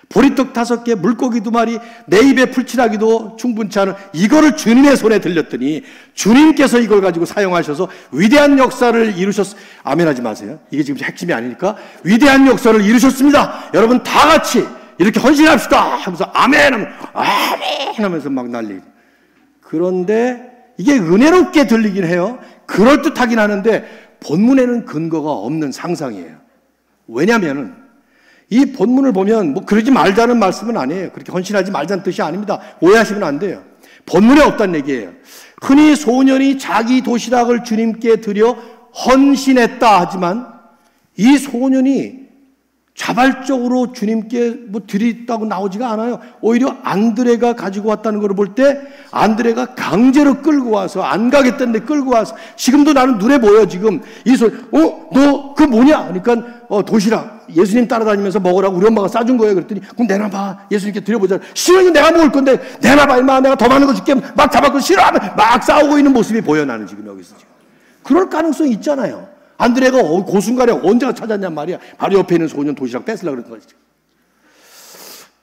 Speaker 3: 보리떡 5개, 물고기 2마리, 내 입에 풀칠하기도 충분치 않은 이거를 주님의 손에 들렸더니 주님께서 이걸 가지고 사용하셔서 위대한 역사를 이루셨. 아멘하지 마세요. 이게 지금 핵심이 아니니까. 위대한 역사를 이루셨습니다. 여러분 다 같이 이렇게 헌신합시다 하면서 아멘 하면서 막 난리고. 그런데 이게 은혜롭게 들리긴 해요. 그럴듯하긴 하는데 본문에는 근거가 없는 상상이에요. 왜냐하면 이 본문을 보면 뭐 그러지 말자는 말씀은 아니에요. 그렇게 헌신하지 말자는 뜻이 아닙니다. 오해하시면 안 돼요. 본문에 없다는 얘기예요. 흔히 소년이 자기 도시락을 주님께 드려 헌신했다 하지만 이 소년이 자발적으로 주님께 뭐 드리다고 나오지가 않아요. 오히려 안드레가 가지고 왔다는 걸 볼 때 안드레가 강제로 끌고 와서 안 가겠다는데 끌고 와서 지금도 나는 눈에 보여 지금 이 소리 너 그 뭐냐? 그러니까 도시락 예수님 따라다니면서 먹으라고 우리 엄마가 싸준 거예요. 그랬더니 그럼 내놔봐 예수님께 드려보자. 싫어 내가 먹을 건데 내놔봐 임마 내가 더 많은 거 줄게 막 잡았고 싫어하면 막 싸우고 있는 모습이 보여 나는 지금 여기서 지금. 그럴 가능성이 있잖아요. 안드레가 그 순간에 언제가 찾았냔 말이야. 바로 옆에 있는 소년 도시락 뺏으려고 그랬던 거지.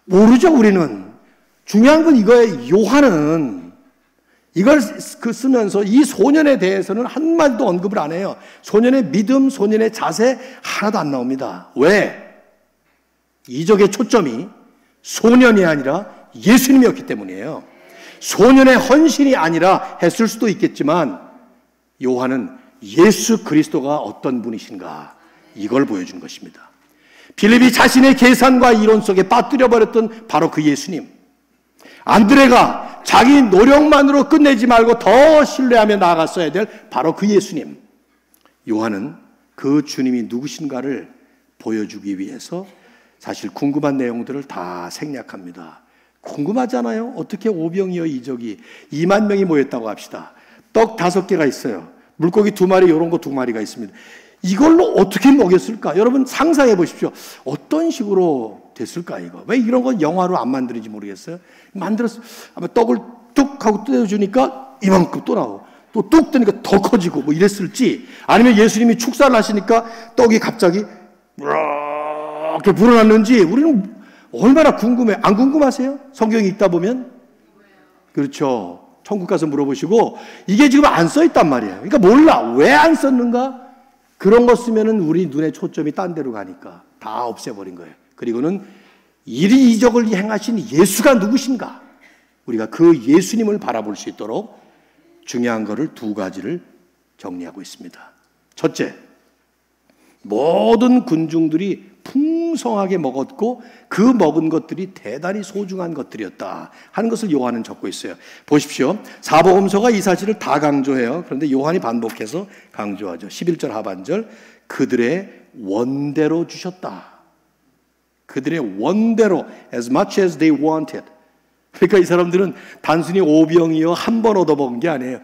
Speaker 3: 모르죠 우리는. 중요한 건 이거예요. 요한은 이걸 쓰면서 이 소년에 대해서는 한마디도 언급을 안 해요. 소년의 믿음, 소년의 자세 하나도 안 나옵니다. 왜? 이적의 초점이 소년이 아니라 예수님이었기 때문이에요. 소년의 헌신이 아니라 했을 수도 있겠지만 요한은 예수 그리스도가 어떤 분이신가 이걸 보여준 것입니다. 빌립이 자신의 계산과 이론 속에 빠뜨려버렸던 바로 그 예수님. 안드레가 자기 노력만으로 끝내지 말고 더 신뢰하며 나아갔어야 될 바로 그 예수님. 요한은 그 주님이 누구신가를 보여주기 위해서 사실 궁금한 내용들을 다 생략합니다. 궁금하잖아요. 어떻게 오병이어 이적이 2만 명이 모였다고 합시다. 떡 5개가 있어요. 물고기 2마리, 이런 거 2마리가 있습니다. 이걸로 어떻게 먹였을까? 여러분 상상해 보십시오. 어떤 식으로 됐을까 이거? 왜 이런 건 영화로 안 만드는지 모르겠어요. 만들었어. 아마 떡을 뚝 하고 뜯어주니까 이만큼 또 나오고 또 뚝 뜨니까 더 커지고 뭐 이랬을지, 아니면 예수님이 축사를 하시니까 떡이 갑자기 이렇게 불어났는지 우리는 얼마나 궁금해. 안 궁금하세요? 성경이 읽다 보면. 그렇죠. 천국 가서 물어보시고 이게 지금 안 써 있단 말이에요. 그러니까 몰라. 왜 안 썼는가? 그런 거 쓰면은 우리 눈의 초점이 딴 데로 가니까 다 없애버린 거예요. 그리고는 이리 이적을 행하신 예수가 누구신가? 우리가 그 예수님을 바라볼 수 있도록 중요한 거를 2가지를 정리하고 있습니다. 첫째, 모든 군중들이 풍성하게 먹었고 그 먹은 것들이 대단히 소중한 것들이었다 하는 것을 요한은 적고 있어요. 보십시오. 사복음서가 이 사실을 다 강조해요. 그런데 요한이 반복해서 강조하죠. 11절 하반절, 그들의 원대로 주셨다. 그들의 원대로, as much as they wanted. 그러니까 이 사람들은 단순히 오병이어 한 번 얻어먹은 게 아니에요.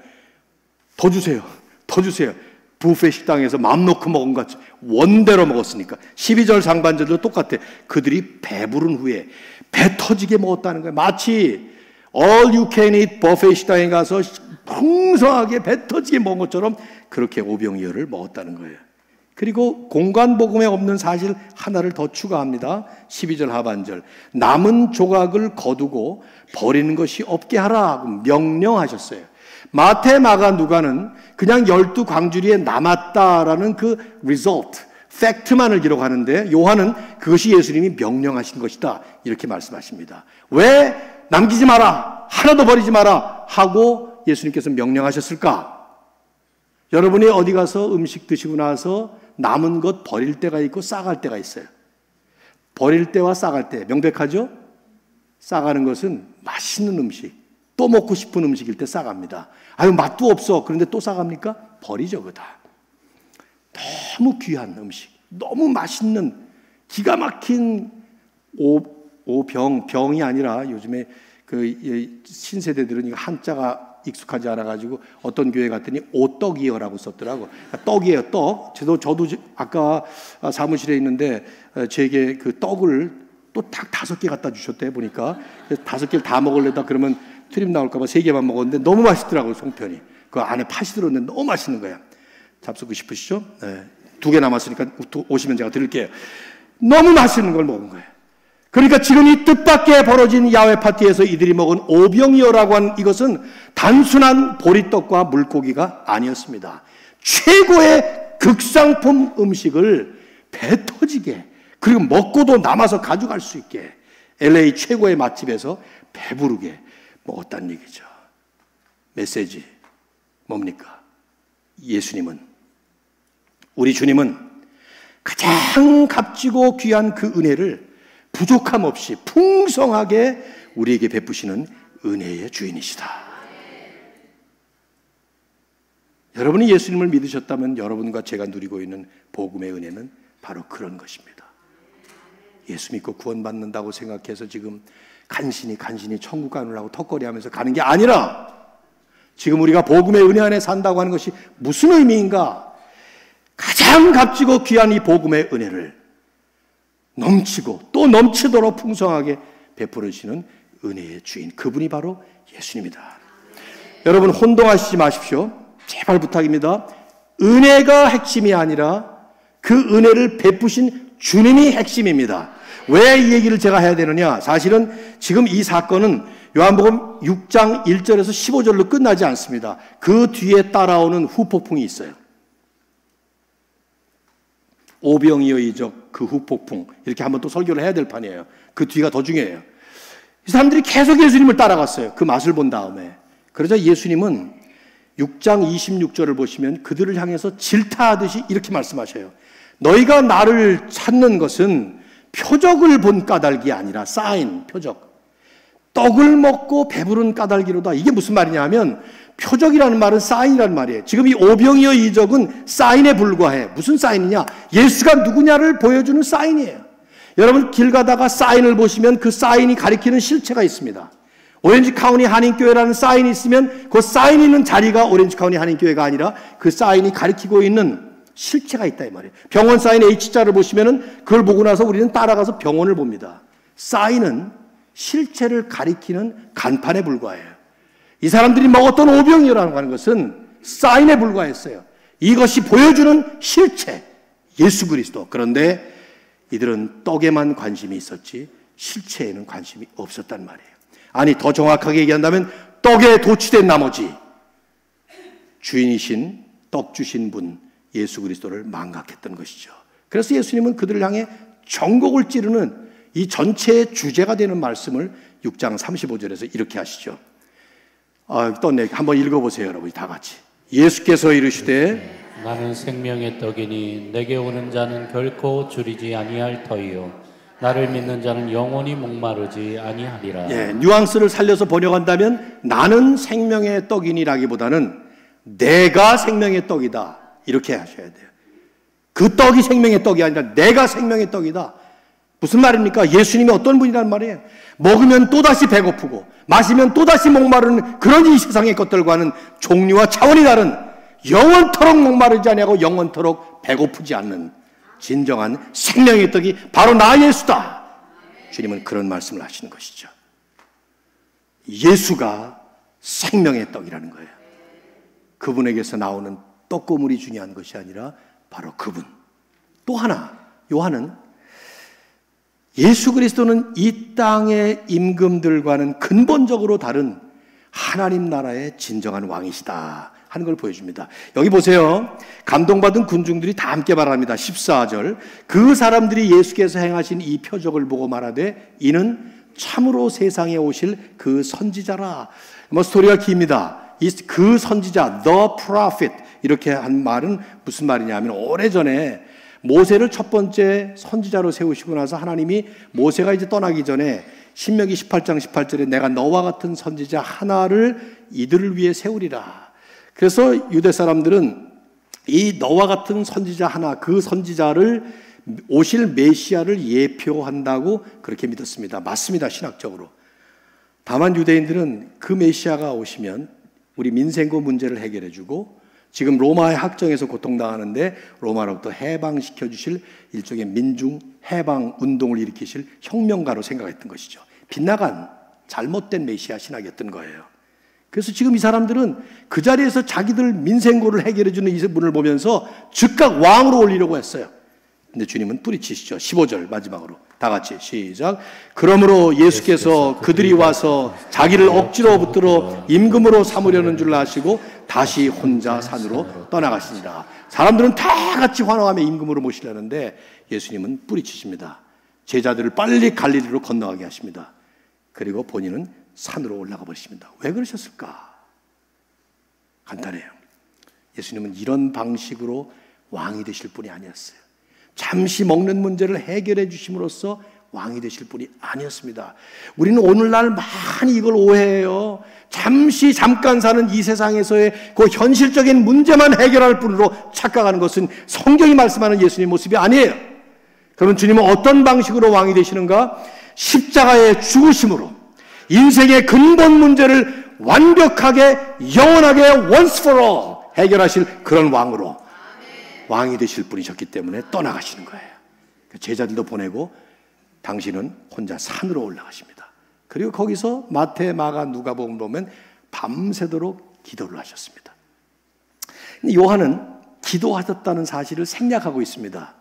Speaker 3: 더 주세요. 더 주세요. 부페 식당에서 맘 놓고 먹은 것 같이 원대로 먹었으니까. 12절 상반절도 똑같아. 그들이 배부른 후에 배 터지게 먹었다는 거예요. 마치 all you can eat 부페 식당에 가서 풍성하게 배 터지게 먹은 것처럼 그렇게 오병이어를 먹었다는 거예요. 그리고 공관복음에 없는 사실 하나를 더 추가합니다. 12절 하반절, 남은 조각을 거두고 버리는 것이 없게 하라고 명령하셨어요. 마태, 마가, 누가는 그냥 12광주리에 남았다라는 그 result, 팩트만을 기록하는데 요한은 그것이 예수님이 명령하신 것이다 이렇게 말씀하십니다. 왜 남기지 마라, 하나도 버리지 마라 하고 예수님께서 명령하셨을까? 여러분이 어디 가서 음식 드시고 나서 남은 것 버릴 때가 있고 싸갈 때가 있어요. 버릴 때와 싸갈 때 명백하죠? 싸가는 것은 맛있는 음식, 또 먹고 싶은 음식일 때 싸갑니다. 아유 맛도 없어. 그런데 또 싸갑니까? 버리죠. 그거 다. 너무 귀한 음식, 너무 맛있는 기가 막힌 병이 아니라 요즘에 그 신세대들은 이거 한자가 익숙하지 않아가지고 어떤 교회 갔더니 오떡이어라고 썼더라고. 떡이에요, 떡. 저도 아까 사무실에 있는데 제게 그 떡을 또 딱 5개 갖다 주셨대 보니까. 5개를 다 먹으려다 그러면 트림 나올까봐 3개만 먹었는데 너무 맛있더라고요, 송편이. 그 안에 팥이 들었는데 너무 맛있는 거야. 잡수고 싶으시죠? 네. 2개 남았으니까 오시면 제가 드릴게요. 너무 맛있는 걸 먹은 거예요. 그러니까 지금 이 뜻밖의 벌어진 야외 파티에서 이들이 먹은 오병이어라고 한 이것은 단순한 보리떡과 물고기가 아니었습니다. 최고의 극상품 음식을 배 터지게, 그리고 먹고도 남아서 가져갈 수 있게 LA 최고의 맛집에서 배부르게 먹었다는 얘기죠. 메시지 뭡니까? 예수님은, 우리 주님은 가장 값지고 귀한 그 은혜를 부족함 없이 풍성하게 우리에게 베푸시는 은혜의 주인이시다. 여러분이 예수님을 믿으셨다면 여러분과 제가 누리고 있는 복음의 은혜는 바로 그런 것입니다. 예수 믿고 구원받는다고 생각해서 지금 간신히 천국 가느라고 턱걸이하면서 가는 게 아니라, 지금 우리가 복음의 은혜 안에 산다고 하는 것이 무슨 의미인가? 가장 값지고 귀한 이 복음의 은혜를 넘치고 또 넘치도록 풍성하게 베풀으시는 은혜의 주인, 그분이 바로 예수님이다. 여러분 혼동하시지 마십시오. 제발 부탁입니다. 은혜가 핵심이 아니라 그 은혜를 베푸신 주님이 핵심입니다. 왜 이 얘기를 제가 해야 되느냐? 사실은 지금 이 사건은 요한복음 6장 1절에서 15절로 끝나지 않습니다. 그 뒤에 따라오는 후폭풍이 있어요. 오병이어 이적, 그 후폭풍, 이렇게 한번 또 설교를 해야 될 판이에요. 그 뒤가 더 중요해요. 이 사람들이 계속 예수님을 따라갔어요. 그 맛을 본 다음에. 그러자 예수님은 6장 26절을 보시면 그들을 향해서 질타하듯이 이렇게 말씀하셔요. 너희가 나를 찾는 것은 표적을 본 까닭이 아니라, 사인, 표적, 떡을 먹고 배부른 까닭이로다. 이게 무슨 말이냐 하면 표적이라는 말은 사인이라는 말이에요. 지금 이 오병이어 이적은 사인에 불과해. 무슨 사인이냐? 예수가 누구냐를 보여주는 사인이에요. 여러분 길 가다가 사인을 보시면 그 사인이 가리키는 실체가 있습니다. 오렌지 카운티 한인교회라는 사인이 있으면 그 사인이 있는 자리가 오렌지 카운티 한인교회가 아니라 그 사인이 가리키고 있는 실체가 있다 이 말이에요. 병원 사인 H자를 보시면은 그걸 보고 나서 우리는 따라가서 병원을 봅니다. 사인은 실체를 가리키는 간판에 불과해요. 이 사람들이 먹었던 오병이어라고 하는 것은 사인에 불과했어요. 이것이 보여주는 실체, 예수 그리스도. 그런데 이들은 떡에만 관심이 있었지 실체에는 관심이 없었단 말이에요. 아니 더 정확하게 얘기한다면 떡에 도취된 나머지 주인이신 떡 주신 분 예수 그리스도를 망각했던 것이죠. 그래서 예수님은 그들을 향해 전곡을 찌르는 이 전체의 주제가 되는 말씀을 6장 35절에서 이렇게 하시죠. 한번 읽어보세요 여러분 다 같이. 예수께서 이르시되
Speaker 2: 나는 생명의 떡이니 내게 오는 자는 결코 줄이지 아니할 터이요 나를 믿는 자는 영원히 목마르지 아니하리라.
Speaker 3: 예, 뉘앙스를 살려서 번역한다면 나는 생명의 떡이니라기보다는 내가 생명의 떡이다 이렇게 하셔야 돼요. 그 떡이 생명의 떡이 아니라 내가 생명의 떡이다. 무슨 말입니까? 예수님이 어떤 분이란 말이에요. 먹으면 또다시 배고프고 마시면 또다시 목마르는 그런 이 세상의 것들과는 종류와 차원이 다른 영원토록 목마르지 아니하고 영원토록 배고프지 않는 진정한 생명의 떡이 바로 나 예수다. 주님은 그런 말씀을 하시는 것이죠. 예수가 생명의 떡이라는 거예요. 그분에게서 나오는 떡고물이 중요한 것이 아니라 바로 그분. 또 하나 요한은 예수 그리스도는 이 땅의 임금들과는 근본적으로 다른 하나님 나라의 진정한 왕이시다 하는 걸 보여줍니다. 여기 보세요. 감동받은 군중들이 다 함께 말합니다. 14절. 그 사람들이 예수께서 행하신 이 표적을 보고 말하되 이는 참으로 세상에 오실 그 선지자라. 스토리가 깁니다. 그 선지자, the prophet 이렇게 한 말은 무슨 말이냐 하면 오래전에 모세를 첫 번째 선지자로 세우시고 나서 하나님이 모세가 이제 떠나기 전에 신명기 18장 18절에 내가 너와 같은 선지자 하나를 이들을 위해 세우리라. 그래서 유대 사람들은 이 너와 같은 선지자 하나, 그 선지자를 오실 메시아를 예표한다고 그렇게 믿었습니다. 맞습니다, 신학적으로. 다만 유대인들은 그 메시아가 오시면 우리 민생고 문제를 해결해 주고 지금 로마의 학정에서 고통당하는데 로마로부터 해방시켜 주실 일종의 민중 해방 운동을 일으키실 혁명가로 생각했던 것이죠. 빗나간 잘못된 메시아 신학이었던 거예요. 그래서 지금 이 사람들은 그 자리에서 자기들 민생고를 해결해 주는 이 분을 보면서 즉각 왕으로 올리려고 했어요. 근데 주님은 뿌리치시죠. 15절 마지막으로 다 같이 시작. 그러므로 예수께서 그들이 와서 자기를 억지로 붙들어 임금으로 삼으려는 줄 아시고 다시 혼자 산으로 떠나가시니라. 사람들은 다 같이 환호하며 임금으로 모시려는데 예수님은 뿌리치십니다. 제자들을 빨리 갈릴리로 건너가게 하십니다. 그리고 본인은 산으로 올라가 버리십니다. 왜 그러셨을까? 간단해요. 예수님은 이런 방식으로 왕이 되실 분이 아니었어요. 잠시 먹는 문제를 해결해 주심으로써 왕이 되실 분이 아니었습니다. 우리는 오늘날 많이 이걸 오해해요. 잠깐 사는 이 세상에서의 그 현실적인 문제만 해결할 뿐으로 착각하는 것은 성경이 말씀하는 예수님의 모습이 아니에요. 그러면 주님은 어떤 방식으로 왕이 되시는가? 십자가의 죽으심으로 인생의 근본 문제를 완벽하게 영원하게 once for all 해결하실 그런 왕으로 왕이 되실 분이셨기 때문에 떠나가시는 거예요. 제자들도 보내고 당신은 혼자 산으로 올라가십니다. 그리고 거기서 마태, 마가, 누가복음 보면 밤새도록 기도를 하셨습니다. 요한은 기도하셨다는 사실을 생략하고 있습니다.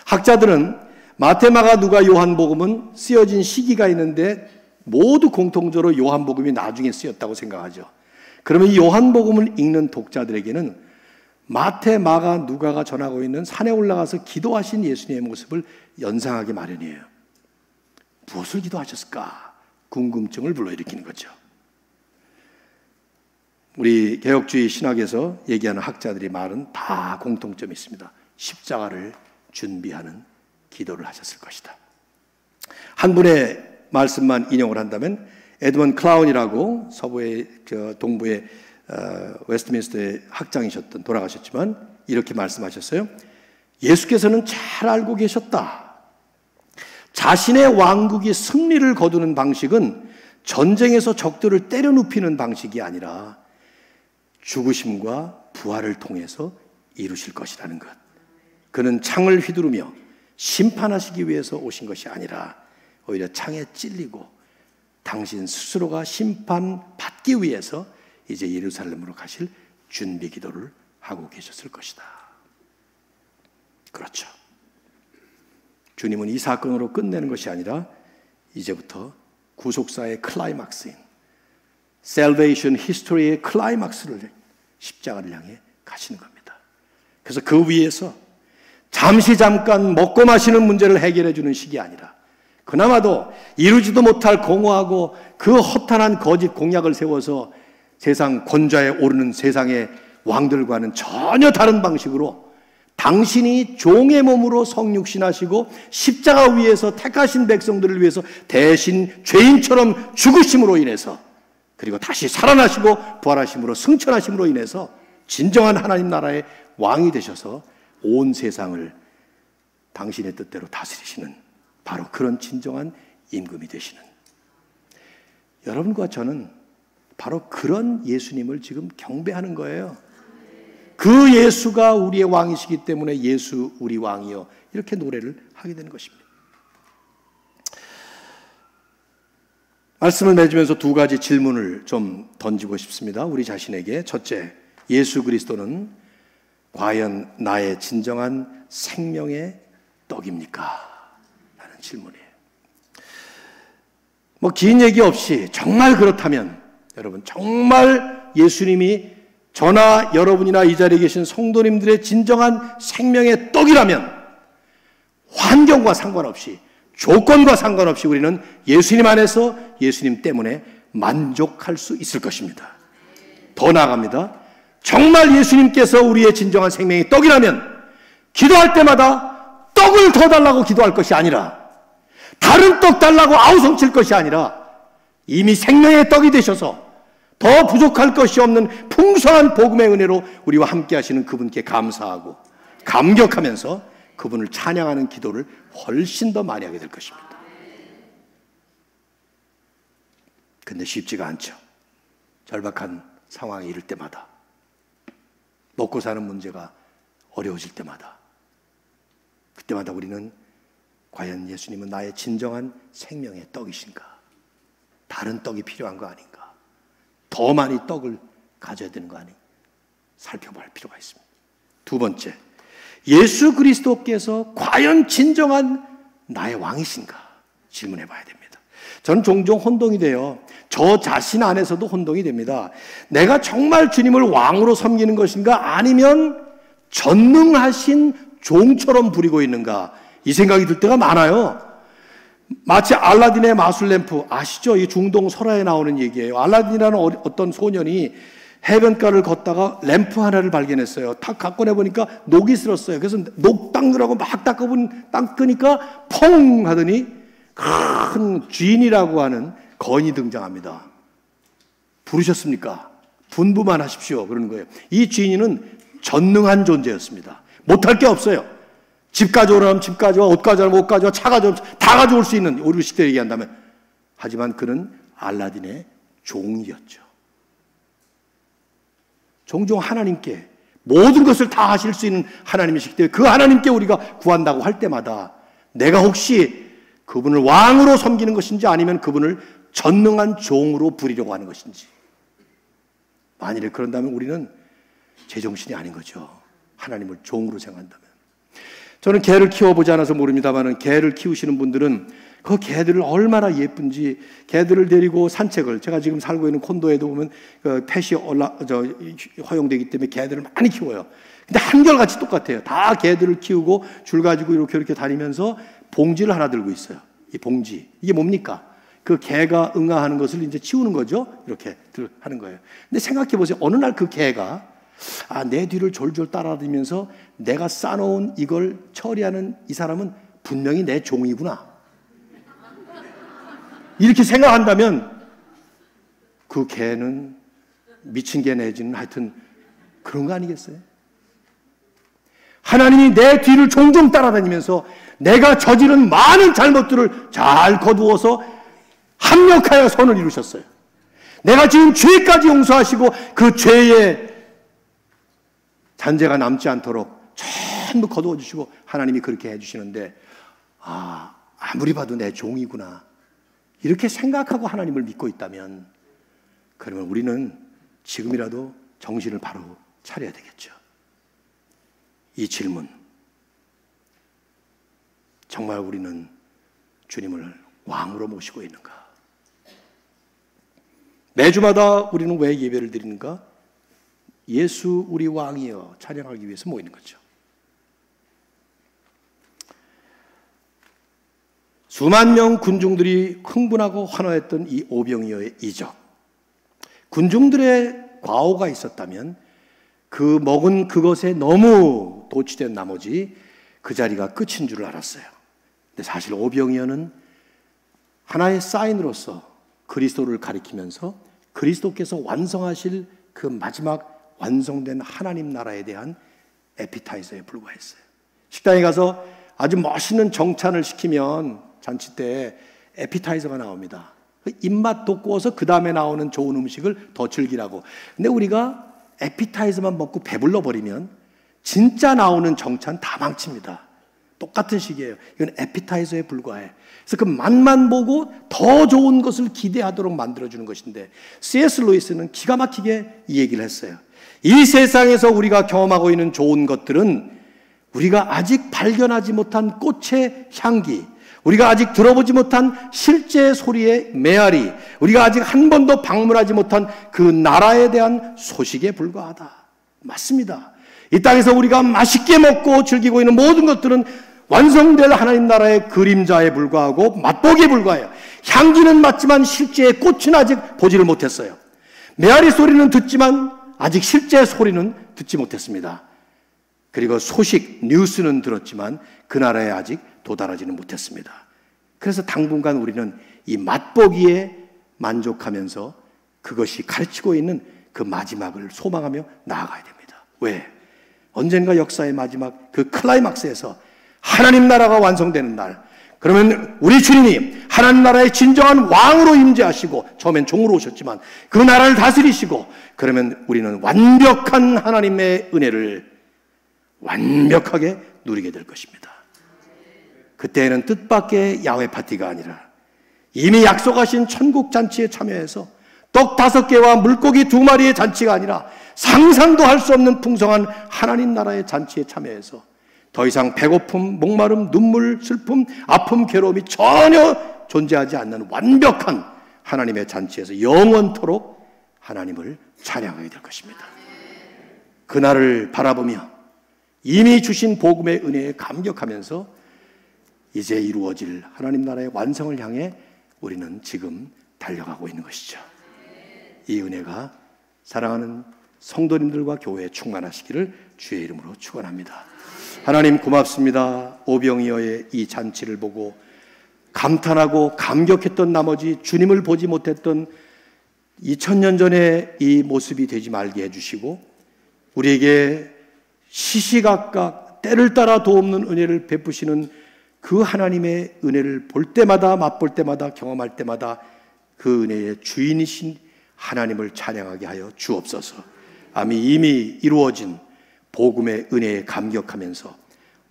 Speaker 3: 학자들은 마태, 마가, 누가, 요한복음은 쓰여진 시기가 있는데 모두 공통적으로 요한복음이 나중에 쓰였다고 생각하죠. 그러면 이 요한복음을 읽는 독자들에게는 마태, 마가, 누가가 전하고 있는 산에 올라가서 기도하신 예수님의 모습을 연상하기 마련이에요. 무엇을 기도하셨을까? 궁금증을 불러일으키는 거죠. 우리 개혁주의 신학에서 얘기하는 학자들이 말은 다 공통점이 있습니다. 십자가를 준비하는 기도를 하셨을 것이다. 한 분의 말씀만 인용을 한다면 에드먼 클라운이라고 서부의 동부의 웨스트민스터의 학장이셨던, 돌아가셨지만 이렇게 말씀하셨어요. 예수께서는 잘 알고 계셨다. 자신의 왕국이 승리를 거두는 방식은 전쟁에서 적들을 때려 눕히는 방식이 아니라 죽으심과 부활을 통해서 이루실 것이라는 것. 그는 창을 휘두르며 심판하시기 위해서 오신 것이 아니라 오히려 창에 찔리고 당신 스스로가 심판받기 위해서 이제 예루살렘으로 가실 준비 기도를 하고 계셨을 것이다. 그렇죠. 주님은 이 사건으로 끝내는 것이 아니라 이제부터 구속사의 클라이막스인 셀베이션 히스토리의 클라이막스를, 십자가를 향해 가시는 겁니다. 그래서 그 위에서 잠깐 먹고 마시는 문제를 해결해 주는 식이 아니라 그나마도 이루지도 못할 공허하고 그 허탄한 거짓 공약을 세워서 세상 권좌에 오르는 세상의 왕들과는 전혀 다른 방식으로 당신이 종의 몸으로 성육신하시고 십자가 위에서 택하신 백성들을 위해서 대신 죄인처럼 죽으심으로 인해서, 그리고 다시 살아나시고 부활하심으로 승천하심으로 인해서 진정한 하나님 나라의 왕이 되셔서 온 세상을 당신의 뜻대로 다스리시는, 바로 그런 진정한 임금이 되시는 여러분과 저는 바로 그런 예수님을 지금 경배하는 거예요. 그 예수가 우리의 왕이시기 때문에 예수 우리 왕이요, 이렇게 노래를 하게 되는 것입니다. 말씀을 맺으면서 두 가지 질문을 좀 던지고 싶습니다. 우리 자신에게. 첫째, 예수 그리스도는 과연 나의 진정한 생명의 떡입니까? 라는 질문이에요. 긴 얘기 없이 정말 그렇다면, 여러분, 정말 예수님이 저나 여러분이나 이 자리에 계신 성도님들의 진정한 생명의 떡이라면 환경과 상관없이, 조건과 상관없이 우리는 예수님 안에서 예수님 때문에 만족할 수 있을 것입니다. 더 나아갑니다. 정말 예수님께서 우리의 진정한 생명의 떡이라면 기도할 때마다 떡을 더 달라고 기도할 것이 아니라, 다른 떡 달라고 아우성칠 것이 아니라, 이미 생명의 떡이 되셔서 더 부족할 것이 없는 풍성한 복음의 은혜로 우리와 함께 하시는 그분께 감사하고 감격하면서 그분을 찬양하는 기도를 훨씬 더 많이 하게 될 것입니다. 근데 쉽지가 않죠. 절박한 상황에 이를 때마다, 먹고 사는 문제가 어려워질 때마다, 그때마다 우리는 과연 예수님은 나의 진정한 생명의 떡이신가? 다른 떡이 필요한 거 아닌가? 더 많이 떡을 가져야 되는 거 아닌가? 살펴볼 필요가 있습니다. 두 번째, 예수 그리스도께서 과연 진정한 나의 왕이신가? 질문해 봐야 됩니다. 저는 종종 혼동이 돼요. 저 자신 안에서도 혼동이 됩니다. 내가 정말 주님을 왕으로 섬기는 것인가? 아니면 전능하신 종처럼 부리고 있는가? 이 생각이 들 때가 많아요. 마치 알라딘의 마술램프, 아시죠? 이 중동 설화에 나오는 얘기예요. 알라딘이라는 어떤 소년이 해변가를 걷다가 램프 하나를 발견했어요. 탁 갖고 내보니까 녹이 슬었어요. 그래서 녹 닦느라고 막 닦으니까 펑 하더니 큰 쥔이라고 하는 거인이 등장합니다. 부르셨습니까? 분부만 하십시오. 그러는 거예요. 이 쥔이는 전능한 존재였습니다. 못할 게 없어요. 집 가져오라면 집 가져와, 옷 가져오라면 옷 가져와, 차 가져오면 다 가져올 수 있는, 우리 시대 얘기한다면. 하지만 그는 알라딘의 종이었죠. 종종 하나님께 모든 것을 다 하실 수 있는 하나님이시기 때문에 그 하나님께 우리가 구한다고 할 때마다 내가 혹시 그분을 왕으로 섬기는 것인지 아니면 그분을 전능한 종으로 부리려고 하는 것인지, 만일에 그런다면 우리는 제정신이 아닌 거죠. 하나님을 종으로 생각한다면. 저는 개를 키워보지 않아서 모릅니다만, 개를 키우시는 분들은 그 개들을 얼마나 예쁜지, 개들을 데리고 산책을, 제가 지금 살고 있는 콘도에도 보면 그 펫이 허용되기 때문에 개들을 많이 키워요. 근데 한결같이 똑같아요. 다 개들을 키우고 줄 가지고 이렇게 다니면서 봉지를 하나 들고 있어요. 이 봉지, 이게 뭡니까? 그 개가 응아하는 것을 이제 치우는 거죠. 이렇게 하는 거예요. 근데 생각해 보세요. 어느 날 그 개가 내 뒤를 졸졸 따라다니면서 내가 싸놓은 이걸 처리하는 이 사람은 분명히 내 종이구나, 이렇게 생각한다면 그 개는 미친 개 내지는 하여튼 그런 거 아니겠어요? 하나님이 내 뒤를 종종 따라다니면서 내가 저지른 많은 잘못들을 잘 거두어서 합력하여 선을 이루셨어요. 내가 지은 죄까지 용서하시고 그 죄의 잔재가 남지 않도록 전부 거두어 주시고 하나님이 그렇게 해주시는데, 아무리 봐도 내 종이구나 이렇게 생각하고 하나님을 믿고 있다면, 그러면 우리는 지금이라도 정신을 바로 차려야 되겠죠. 이 질문, 정말 우리는 주님을 왕으로 모시고 있는가? 매주마다 우리는 왜 예배를 드리는가? 예수 우리 왕이여 찬양하기 위해서 모이는 거죠. 수만 명 군중들이 흥분하고 환호했던 이 오병이어의 이적, 군중들의 과오가 있었다면 그 먹은 그것에 너무 도취된 나머지 그 자리가 끝인 줄 알았어요. 근데 사실 오병이어는 하나의 사인으로서 그리스도를 가리키면서 그리스도께서 완성하실 그 마지막 완성된 하나님 나라에 대한 에피타이저에 불과했어요. 식당에 가서 아주 멋있는 정찬을 시키면 잔치 때 에피타이저가 나옵니다. 입맛 돋구어서 그 다음에 나오는 좋은 음식을 더 즐기라고. 근데 우리가 에피타이저만 먹고 배불러 버리면 진짜 나오는 정찬 다 망칩니다. 똑같은 식이에요. 이건 에피타이저에 불과해. 그래서 그 맛만 보고 더 좋은 것을 기대하도록 만들어주는 것인데, C.S. 루이스는 기가 막히게 이 얘기를 했어요. 이 세상에서 우리가 경험하고 있는 좋은 것들은 우리가 아직 발견하지 못한 꽃의 향기, 우리가 아직 들어보지 못한 실제 소리의 메아리, 우리가 아직 한 번도 방문하지 못한 그 나라에 대한 소식에 불과하다. 맞습니다. 이 땅에서 우리가 맛있게 먹고 즐기고 있는 모든 것들은 완성될 하나님 나라의 그림자에 불과하고 맛보기에 불과해요. 향기는 맞지만 실제의 꽃은 아직 보지를 못했어요. 메아리 소리는 듣지만 아직 실제 소리는 듣지 못했습니다. 그리고 소식, 뉴스는 들었지만 그 나라에 아직 도달하지는 못했습니다. 그래서 당분간 우리는 이 맛보기에 만족하면서 그것이 가르치고 있는 그 마지막을 소망하며 나아가야 됩니다. 왜? 언젠가 역사의 마지막 그 클라이막스에서 하나님 나라가 완성되는 날, 그러면 우리 주님이 하나님 나라의 진정한 왕으로 임재하시고, 처음엔 종으로 오셨지만 그 나라를 다스리시고, 그러면 우리는 완벽한 하나님의 은혜를 완벽하게 누리게 될 것입니다. 그때는 뜻밖의 야외 파티가 아니라 이미 약속하신 천국 잔치에 참여해서 떡 5개와 물고기 2마리의 잔치가 아니라 상상도 할 수 없는 풍성한 하나님 나라의 잔치에 참여해서 더 이상 배고픔, 목마름, 눈물, 슬픔, 아픔, 괴로움이 전혀 존재하지 않는 완벽한 하나님의 잔치에서 영원토록 하나님을 찬양하게 될 것입니다. 그날을 바라보며 이미 주신 복음의 은혜에 감격하면서 이제 이루어질 하나님 나라의 완성을 향해 우리는 지금 달려가고 있는 것이죠. 이 은혜가 사랑하는 성도님들과 교회에 충만하시기를 주의 이름으로 축원합니다. 하나님 고맙습니다. 오병이어의 이 잔치를 보고 감탄하고 감격했던 나머지 주님을 보지 못했던 2000년 전의 이 모습이 되지 말게 해주시고, 우리에게 시시각각 때를 따라 도없는 은혜를 베푸시는 그 하나님의 은혜를 볼 때마다, 맛볼 때마다, 경험할 때마다 그 은혜의 주인이신 하나님을 찬양하게 하여 주옵소서. 이미 이루어진 복음의 은혜에 감격하면서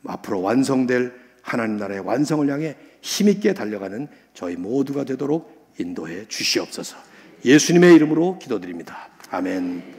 Speaker 3: 앞으로 완성될 하나님 나라의 완성을 향해 힘있게 달려가는 저희 모두가 되도록 인도해 주시옵소서. 예수님의 이름으로 기도드립니다. 아멘.